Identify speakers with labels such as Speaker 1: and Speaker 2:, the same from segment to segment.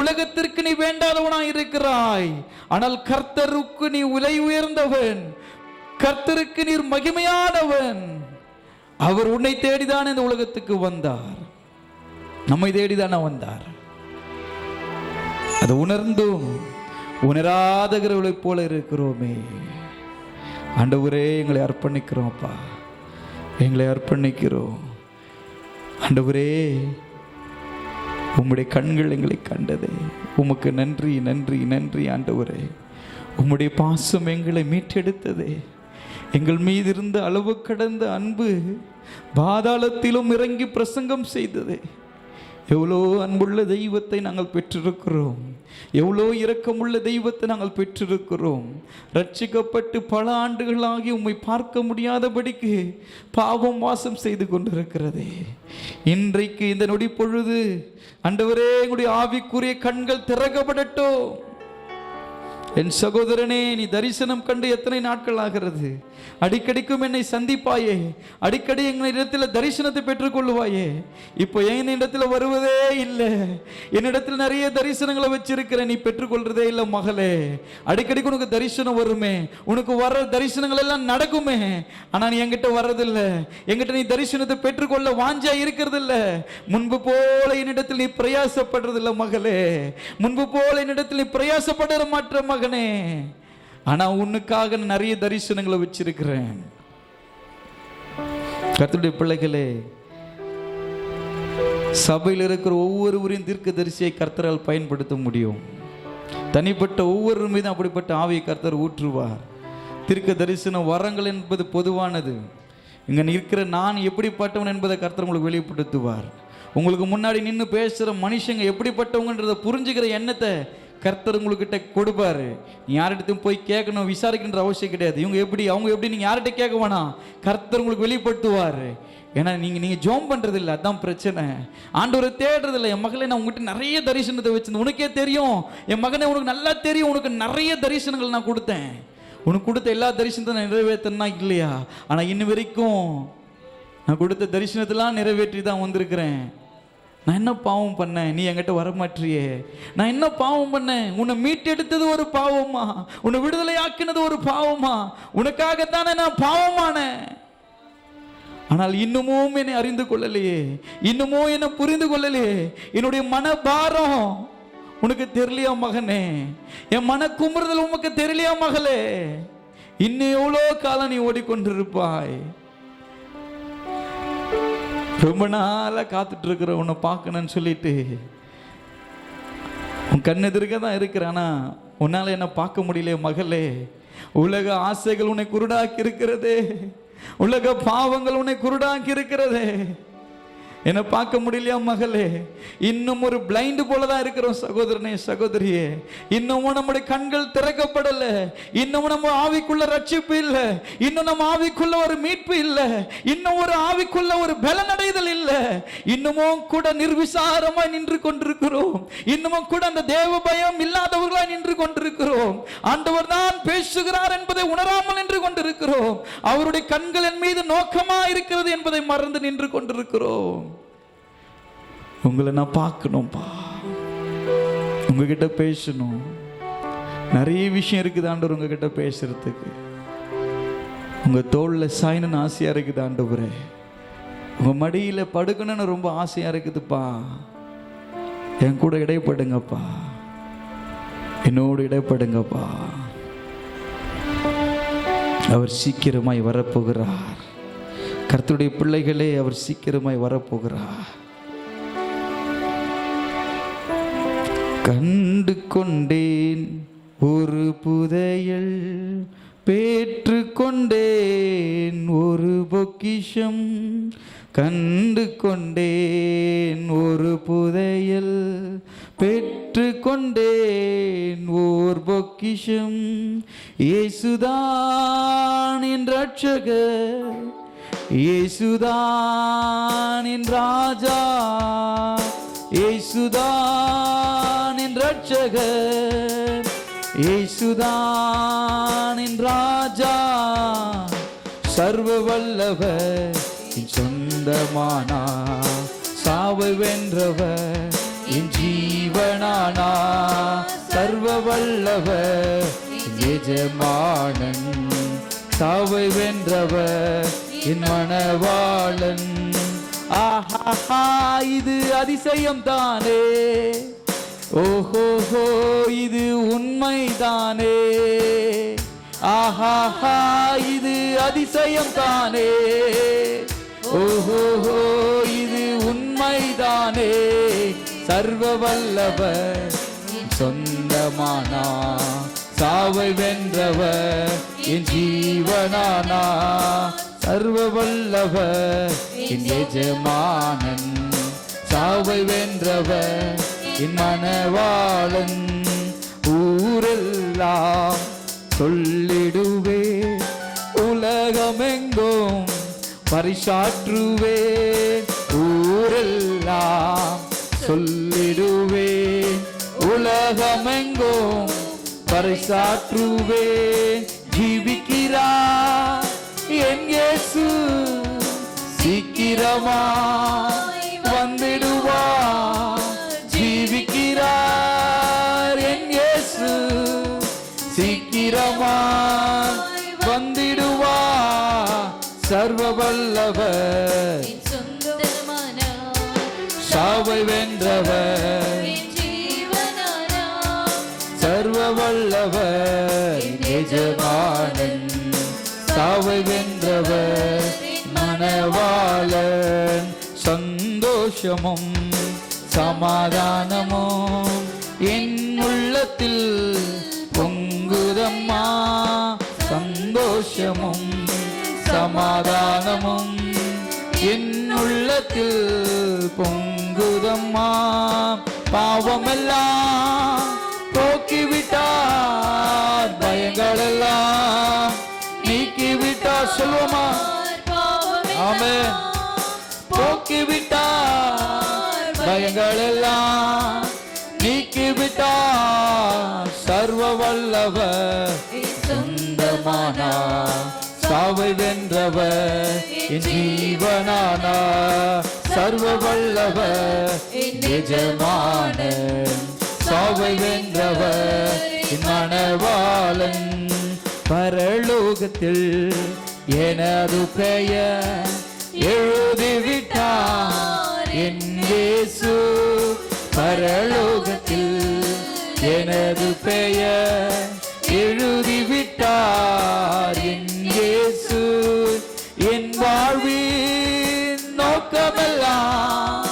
Speaker 1: உலகத்திற்கு நீ வேண்டாதவனாய் இருக்கிறாய். ஆனால் கர்த்தருக்கு நீ விலை உயர்ந்தவன், கர்த்தருக்கு நீர் மகிமையானவன். அவர் உன்னை தேடிதான் இந்த உலகத்துக்கு வந்தார், நம்மை தேடிதானே வந்தார். அது உணர்ந்தும் உணராதவர்களை போல இருக்கிறோமே. ஆண்டவரே, எங்களை அர்ப்பணிக்கிறோம் அப்பா, எங்களை அர்ப்பணிக்கிறோம். ஆண்டவரே, உம்முடைய கண்கள் எங்களை கண்டதே, உமக்கு நன்றி நன்றி நன்றி. ஆண்டவரே, உம்முடைய பாசம் எங்களை மீட்டெடுத்ததே, எங்கள் மீது இருந்த அளவு கடந்த அன்பு பாதாளத்திலும் இறங்கி பிரசங்கம் செய்ததே. எவ்வளோ அன்புள்ள தெய்வத்தை நாங்கள் பெற்றிருக்கிறோம், எவ்வளோ இரக்கமுள்ள தெய்வத்தை நாங்கள் பெற்றிருக்கிறோம். ரட்சிக்கப்பட்டு பல ஆண்டுகளாகி உம்மை பார்க்க முடியாதபடிக்கு பாவம் வாசம் செய்து கொண்டிருக்கிறதே. இன்றைக்கு இந்த நொடி பொழுது ஆண்டவரே, எங்களுடைய ஆவிக்குரிய கண்கள் திறக்கப்படட்டும். என் சகோதரனே, நீ தரிசனம் கண்டு எத்தனை நாட்கள் ஆகிறது? அடிக்கடிக்கும் என்னை சந்திப்பாயே, அடிக்கடி எங்களிடத்தில் தரிசனத்தை பெற்றுக்கொள்ளுவாயே. இப்போ என்னிடத்தில் வருவதே இல்லை. என்னிடத்தில் நிறைய தரிசனங்களை வச்சிருக்கிறேன், நீ பெற்றுக்கொள்றதே இல்லை மகளே. அடிக்கடிக்கு உனக்கு தரிசனம் வருமே, உனக்கு வர்ற தரிசனங்கள் எல்லாம் நடக்குமே, ஆனால் நீ என்கிட்ட வர்றதில்லை. என்கிட்ட நீ தரிசனத்தை பெற்றுக்கொள்ள வாஞ்சா இருக்கிறது இல்லை. முன்பு போல என்னிடத்தில் நீ பிரயாசப்படுறதில்லை மகளே, முன்பு போல என்னிடத்தில் நீ பிரயாசப்படுற மாற்ற மகனே. ஆனா உன்னுக்காக நிறைய தரிசனங்களை வச்சிருக்கிறேன். கர்த்தருடைய பிள்ளைகளே, சபையில் இருக்கிற ஒவ்வொருவரையும் தீர்க்கதரிசியை கர்த்தரால் பயன்படுத்த முடியும். தனிப்பட்ட ஒவ்வொரு மீதும் அப்படிப்பட்ட ஆவியை கர்த்தர் ஊற்றுவார். தீர்க்க தரிசன வரங்கள் என்பது பொதுவானது. இங்க இருக்கிற நான் எப்படிப்பட்டவன் என்பதை கர்த்தர் உங்களுக்கு வெளிப்படுத்துவார். உங்களுக்கு முன்னாடி நின்று பேசுற மனுஷங்க எப்படிப்பட்டவங்கன்றதை புரிஞ்சுக்கிற எண்ணத்தை கர்த்தர் உங்ககிட்ட கொடுப்பாரு. நீ யார்கிட்டையும் போய் கேட்கணும், விசாரிக்கின்ற அவசியம் கிடையாது. இவங்க எப்படி அவங்க எப்படி நீங்க யார்கிட்ட கேட்க வேணாம், கர்த்தர் உங்களுக்கு வெளிப்படுத்துவார். ஏன்னா நீங்க ஜோம் பண்றது இல்லை, அதான் பிரச்சனை. ஆண்டவரை தேடுறது இல்லை. என் மகளே, நான் உங்ககிட்ட நிறைய தரிசனத்தை வச்சிருந்தேன், உனக்கே தெரியும். என் மகனே, உனக்கு நல்லா தெரியும், உனக்கு நிறைய தரிசனங்கள் நான் கொடுத்தேன். உனக்கு கொடுத்த எல்லா தரிசனத்தை நான் நிறைவேற்றினா இல்லையா? ஆனா இன்னும் வரைக்கும் நான் கொடுத்த தரிசனத்தெல்லாம் நிறைவேற்றி தான் வந்திருக்கிறேன். நான் என்ன பாவம் பண்ணேன், நீ என்கிட்ட வரமாற்றியே? நான் என்ன பாவம் பண்ணேன்? உன்னை மீட்டெடுத்தது ஒரு பாவமா? உன்னை விடுதலை ஆக்கினது ஒரு பாவமா? உனக்காகத்தானே நான் பாவமானேன். ஆனால் இன்னமும் என்னை அறிந்து கொள்ளலையே, இன்னமும் என்னை புரிந்து கொள்ளலையே. என்னுடைய மனபாரம் உனக்கு தெரியலையா மகனே? என் மன குமுறுதல் உனக்கு தெரியலையா மகளே? இன்னும் எவ்வளோ காலம் நீ ஓடிக்கொண்டிருப்பாய்? ரொம்ப நாளா காத்துட்டு இருக்கிற உன்னை பார்க்கணும்னு சொல்லிட்டு உன் கண்ணு எதிர்க்க தான் இருக்கிற, ஆனா உன்னால என்ன பார்க்க முடியல மகளே. உலக ஆசைகள் உன்னை குருடாக்கி இருக்கிறதே, உலக பாவங்கள் உன்னை குருடாக்கி இருக்கிறதே. என்ன பார்க்க முடியலையா மகளே? இன்னும் ஒரு பிளைண்ட் போலதான் இருக்கிறோம் சகோதரனே, சகோதரியே. இன்னமும் நம்முடைய கண்கள் திறக்கப்படல, இன்னமும் நம்ம ஆவிக்குள்ள ரட்சிப்பு இல்லை, இன்னும் நம்ம ஆவிக்குள்ள ஒரு மீட்பு இல்லை, இன்னும் ஒரு ஆவிக்குள்ள ஒரு பலனடைதல் இல்லை. இன்னமும் கூட நிர்விசாரமாய் நின்று கொண்டிருக்கிறோம், இன்னமும் கூட அந்த தேவ பயம் இல்லாதவர்களாய் நின்று கொண்டிருக்கிறோம். ஆண்டவர் தான் பேசுகிறார் என்பதை உணராமல் நின்று கொண்டிருக்கிறோம். அவருடைய கண்கள் என் மீது நோக்கமா இருக்கிறது என்பதை மறந்து நின்று கொண்டிருக்கிறோம். உங்களை நான் பார்க்கணும்பா, உங்ககிட்ட பேசணும். நிறைய விஷயம் இருக்குது ஆண்டவர் உங்ககிட்ட பேசுறதுக்கு. உங்க தோல்ல சாயணும்னு ஆசையா இருக்குது ஆண்டவரே. உங்க மடியில படுக்கணும்னு ரொம்ப ஆசையா இருக்குதுப்பா. என் கூட இடைப்படுங்கப்பா, என்னோடு இடைப்படுங்கப்பா. அவர் சீக்கிரமாய் வரப்போகிறார். கர்த்தருடைய பிள்ளைகளே, அவர் சீக்கிரமாய் வரப்போகிறார். கண்டு கொண்டேன் ஒரு புதையல், பெற்று கொண்டேன் ஒரு பொக்கிஷம். கண்டு கொண்டேன் ஒரு புதையல், பெற்று கொண்டேன் ஓர் பொக்கிஷம். இயேசுதான் என் ரட்சகர், இயேசுதான் என் ராஜா, இயேசுதான் என் ரட்சகர், இயேசுதான் என் ராஜா. சர்வ வல்லவர் என் சொந்தமானார், சாவை வென்றவர் என் ஜீவனானா, சர்வ வல்லவர் எஜமானன், சாவை வென்றவர் என் மணவாளன். ஆஹா, இது அதிசயம் தானே, ஓஹோஹோ இது உண்மைதானே. ஆஹா, இது அதிசயம் தானே, ஓஹோஹோ இது உண்மைதானே. சர்வ வல்லவர் சொந்தமானா, சாவை வென்றவர் என் ஜீவனானா, சர்வ வல்லவர் என் எஜமானன், சாவை வென்றவர் என் மணவாளன். ஊரெல்லாம் சொல்லிடுவே, உலகமெங்கும் பரிசாற்றுவே. ஊரெல்லாம் சொல்லிடுவே, உலகமெங்கும் பரிசாற்றுவே. ஜீவிக்கிறார் என் இயேசு, சீக்கிரமாய் வந்திடுவார். ஜீவிக்கிறார் என் இயேசு, சீக்கிரமாய் வந்திடுவார். சர்வ வல்லவர் சாவை வென்றவர், சர்வ வல்லவர் எஜமானன், சாவை வென்றவர் மணவாளன். சந்தோஷமும் சமாதானமும் என் உள்ளத்தில் பொங்குதம்மா. சந்தோஷமும் சமாதானமும் என் உள்ளத்தில் பொங்குதம்மா. பாவமெல்லாம் போக்கிவிட்டார், பயங்களெல்லாம் நீக்கிவிட்டார். சொல்லுவோமா? ஆமென். போக்கிவிட்டார், பயங்களெல்லாம் நீக்கிவிட்டார். சர்வ வல்லவர் சொந்தமானா, சாவை வென்றவர் என் ஜீவனானா, சர்வ வல்லவர் எஜமானன், சாவை வென்றவர் என் மணவாளன். பரலோகத்தில் எனது பெயர் எழுதிவிட்டார் என் இயேசு. பரலோகத்தில் எனது பெயர் எழுதிவிட்டார் என் இயேசு. என் வாழ்வின் நோக்கமெல்லாம்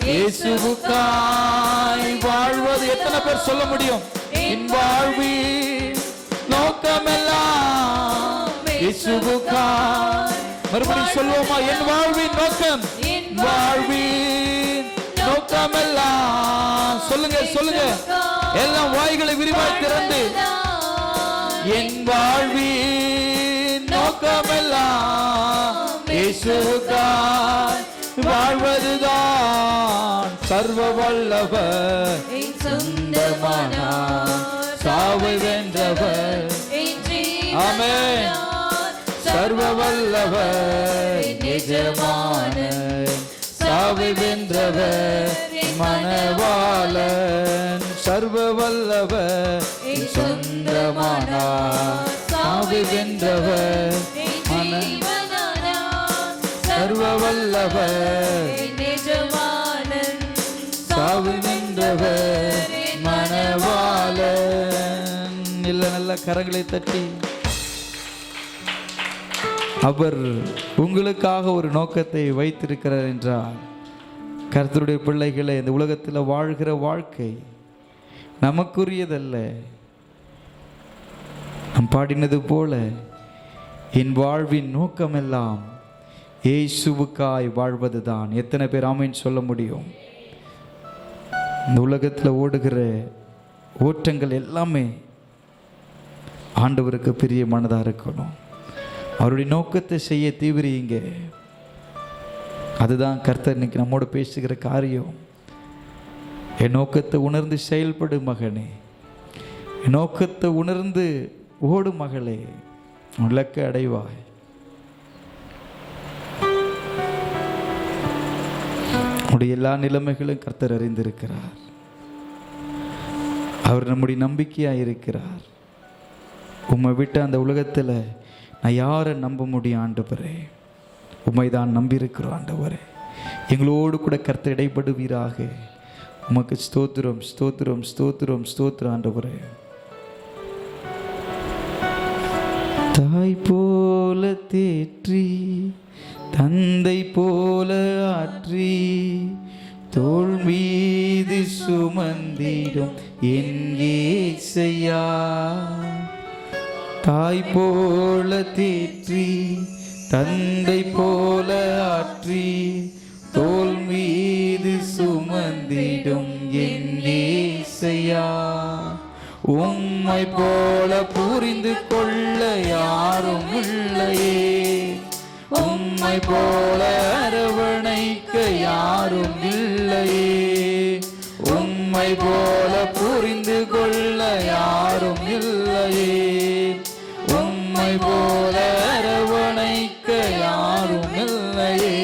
Speaker 1: இயேசுவுக்காய் வாழ்வது. எத்தனை பேர் சொல்ல முடியும்? என் வாழ்வின் நோக்கமெல்லாம் இயேசுவுக்காய். மறுபடியும் சொல்லுவோமா? என் வாழ்வின் நோக்கம், வாழ்வின் நோக்கமெல்லாம். சொல்லுங்க சொல்லுங்க, எல்லாம் வாய்களை விரிவாய் திறந்து. என் வாழ்வின் நோக்கமெல்லாம் இயேசுவுக்காய் வாழ்வதுதான். சர்வ வல்லவர் சொந்தமானா, சாவை வென்றவர். ஆமென். சர்வ வல்லவர் எஜமானன், சாவை வென்றவர் மணவாளன். சர்வ வல்லவர் சொந்தமானா, சாவை வென்றவர் சர்வ வல்லவர் சாவை வென்றவர் மணவாளன். இல்ல, நல்ல கரங்களை தட்டி அவர் உங்களுக்காக ஒரு நோக்கத்தை வைத்திருக்கிறார் என்றால், கர்த்தருடைய பிள்ளைகளை இந்த உலகத்தில் வாழ்கிற வாழ்க்கை நமக்குரியதல்ல. நாம் பாடினது போல என் வாழ்வின் நோக்கமெல்லாம் இயேசுவுக்காய் வாழ்வதுதான். எத்தனை பேர் ஆமென் சொல்ல முடியும்? இந்த உலகத்தில் ஓடுகிற ஓட்டங்கள் எல்லாமே ஆண்டவருக்கு பிரியமானதாக இருக்கணும். அவருடைய நோக்கத்தை செய்ய தீவிரியுங்க. அதுதான் கர்த்தர் இன்னைக்கு நம்மோடு பேசுகிற காரியம். என் நோக்கத்தை உணர்ந்து செயல்படு மகனே, என் நோக்கத்தை உணர்ந்து ஓடு மகளே, இலக்கை அடைவாய். நம்முடைய எல்லா நிலைமைகளும் கர்த்தர் அறிந்திருக்கிறார். அவர் நம்முடைய நம்பிக்கையாக இருக்கிறார். உம்மை விட்டு அந்த உலகத்தில் நான் யாரை நம்ப முடியும் ஆண்டவரே? உம்மை தான் நம்பியிருக்கிறோம் ஆண்டவரே. எங்களோடு கூட கர்த்தர் இடைப்படுவீராக. உமக்கு ஸ்தோத்திரம், ஸ்தோத்திரம், ஸ்தோத்திரம், ஸ்தோத்திரம் ஆண்டவரே. தாய் போல தேற்றி, தந்தை போல ஆற்றி, தோள் மீது சுமந்திடும் என் இயேசையா. தாய் போல தேற்றி, தந்தை போல ஆற்றி, தோள் மீது சுமந்திடும் என் இயேசையா. உம்மை போல புரிந்து கொள்ள யாரும் இல்லையே, உம்மை போல அரவணைக்க யாரும் இல்லையே, உம்மை போல புரிந்து கொள்ள யாரும் இல்லையே, உம்மை போல அரவணைக்க யாரும் இல்லையே.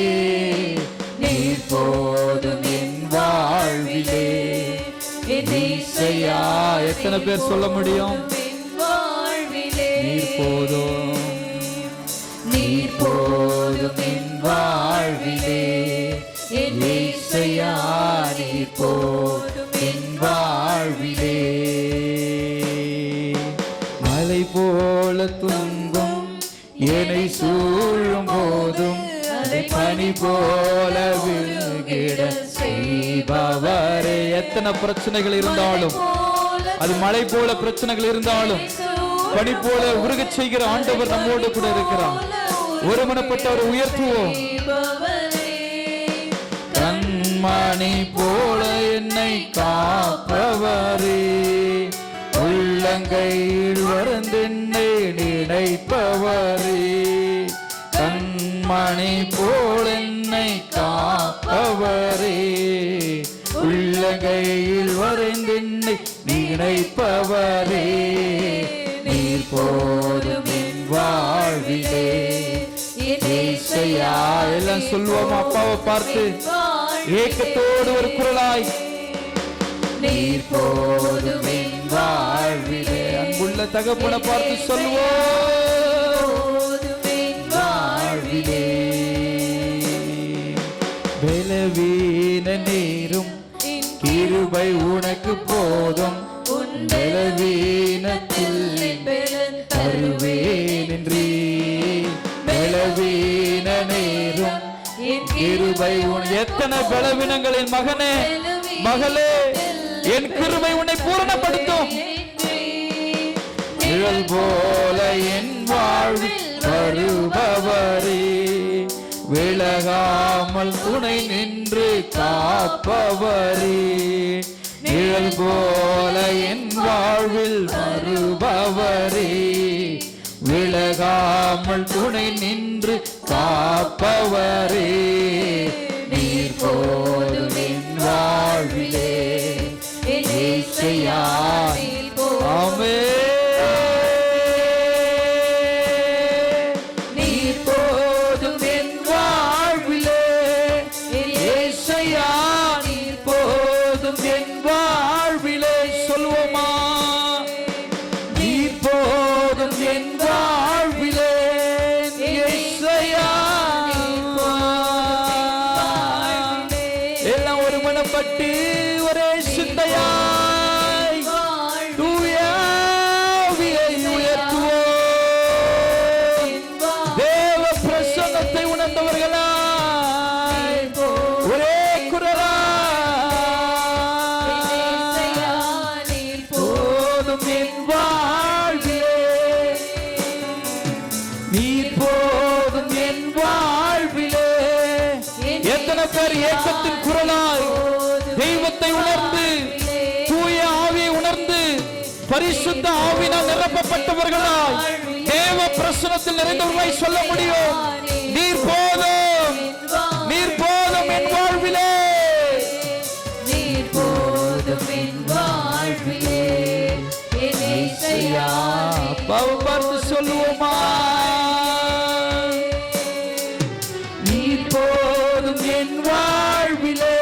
Speaker 1: நீர் போதும் என் வாழ்விலே இயேசையா. எத்தனை பேர் சொல்ல முடியும்? நீர் போதும், நீர் போதும் என் வாழ்விலே இயேசையா. நீர் போதும் என் வாழ்விலே. மலை போல துன்பம் என்னை சூழும் போதும் பனி போல விழுகிட செய்பவரே. எத்தனை பிரச்சனைகள் இருந்தாலும், அது மழை போல பிரச்சனைகள் இருந்தாலும், பனி போல உருகச் செய்கிற ஆண்டவர் நம்மோடு கூட இருக்கிறார். ஒருமனப்பட்டவர் உயர்த்துவோம். கண்மணி போல என்னை காப்பவரே, உள்ளங்கையில் வரந்தென்னை நினைப்பவரே. கண்மணி போல என்னை காப்பவரே, உள்ளங்கையில் வரைந்தென்னை நினைப்பவரே. நீர் போதும் என் வாழ்விலே இயேசையா. எல்லாம் சொல்லுவோம் அப்பாவை பார்த்து ஏக்கத்தோடு ஒரு குரலாய். நீர் போதும் என் வாழ்விலே. அன்புள்ள தகப்பனை பார்த்து சொல்லுவோம் வாழ்விலே. பலவீன நேரும் கிருபை உனக்கு போதும், பலவீனத்தில் தருவேன் என்றே. பலவீன நேரும் கிருபை உன். எத்தனை பலவீனங்களின் மகனே மகளே, என் கிருபை உன்னை பூரணப்படுத்தும். நிழல் போல என் வாழ்வில் வருபவரே, விலகாமல் துணை நின்று காப்பவரே. நிழல் போல என் வாழ்வில் வருபவரே, விலகாமல் துணை நின்று காப்பவரே. நீர் போதும் என் வாழ்விலே இயேசையா. ஆமென். சொல்லுவோமா? நீர் போதும் என் வாழ்விலே இயேசையா. எல்லாம் ஒரு மனப்பட்டு ஒரே சிந்தையாய் தூய ஆவியை உயர்த்துவோம். தேவ பிரசன்னத்தை உணர்ந்தவர்களாய் ஒரே குரலாய் என் வாழ்விலே. நீர் போதும் என் வாழ்விலே. எத்தனை பேர் ஏக்கத்தின் குரலாய் தெய்வத்தை உணர்ந்து, தூய ஆவியை உணர்ந்து, பரிசுத்த ஆவியினால் நிரப்பப்பட்டவர்களாய் தேவ பிரசன்னத்தில் நிறைந்தவர்களாய் சொல்ல முடியும்? நீர் போதும், நீர் போதும் என் வாழ்விலே. நீர் போதும் என் வாழ்விலே. பாவம் பார்த்து சொல்லுவோமா? நீர் போதும் என் வாழ்விலே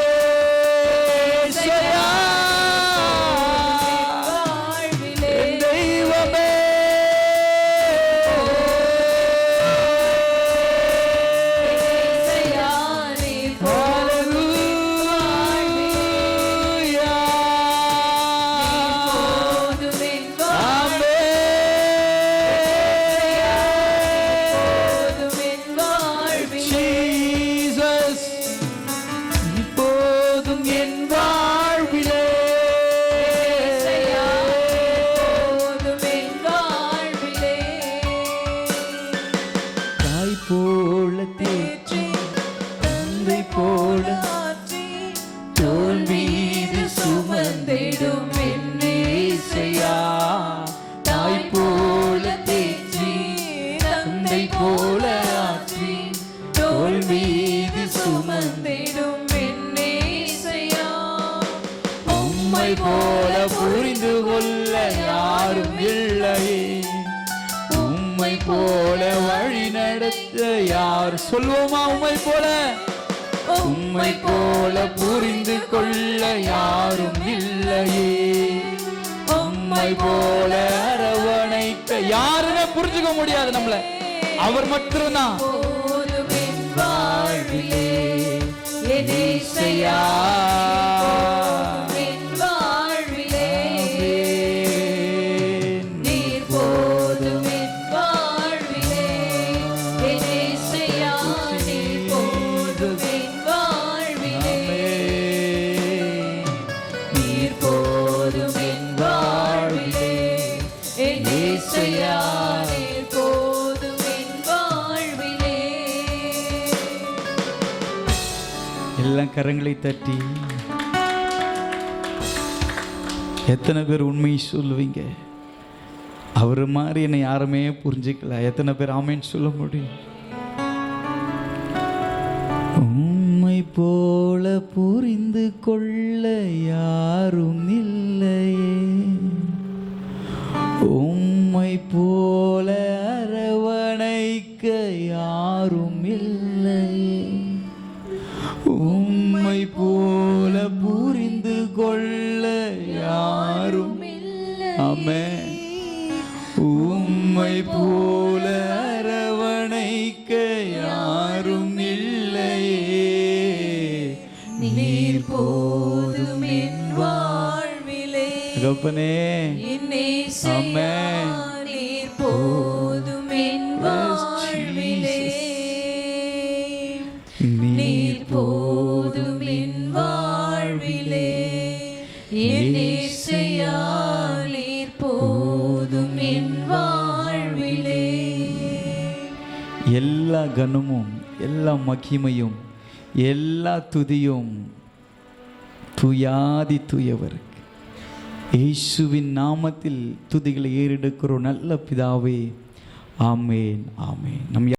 Speaker 1: உம்மை போல புரிந்து கொள்ள யாரும் இல்லையே, உம்மை போல வழி நடத்த யார். சொல்வோமா? உம்மை போல, உம்மை போல புரிந்து கொள்ள யாரும் இல்லையே, உம்மை போல அரவணைக்க யாருமே புரிஞ்சுக்க முடியாது நம்மள, அவர் மட்டும்தான். வாழ்விலே எதேசையா எல்லாம் கரங்களை தட்டி எத்தனை பேர் உண்மையை சொல்லுவீங்க? அவர் மாதிரி என்னை யாருமே புரிஞ்சுக்கல. எத்தனை பேர் ஆமேன்னு சொல்ல முடியும்? உம்மை போல புரிந்து கொள்ள யாரும் இல்லையே, உம்மை போல அரவணைக்க யாரும் இல்லையே, உம்மை போல புரிந்து கொள்ள யாரும் இல்லை. ஆமென். உம்மை போல அரவணைக்க யாரும் இல்லையே, நீர் போதும் என் வாழ்விலே. தகப்பனே, ஆமென். நீர் போதும் என் வாழ்விலே, நீர் போதும் என் வாழ்விலே, என் இயேசுவே நீர் போதும் என் வாழ்விலே. எல்லா கனமும், எல்லா மகிமையும், எல்லா துதியும் தூயாதி தூயவருக்கு இயேசுவின் நாமத்தில் துதிகளை ஏறெடுக்கிறோம் நல்ல பிதாவே. ஆமேன், ஆமேன். நம்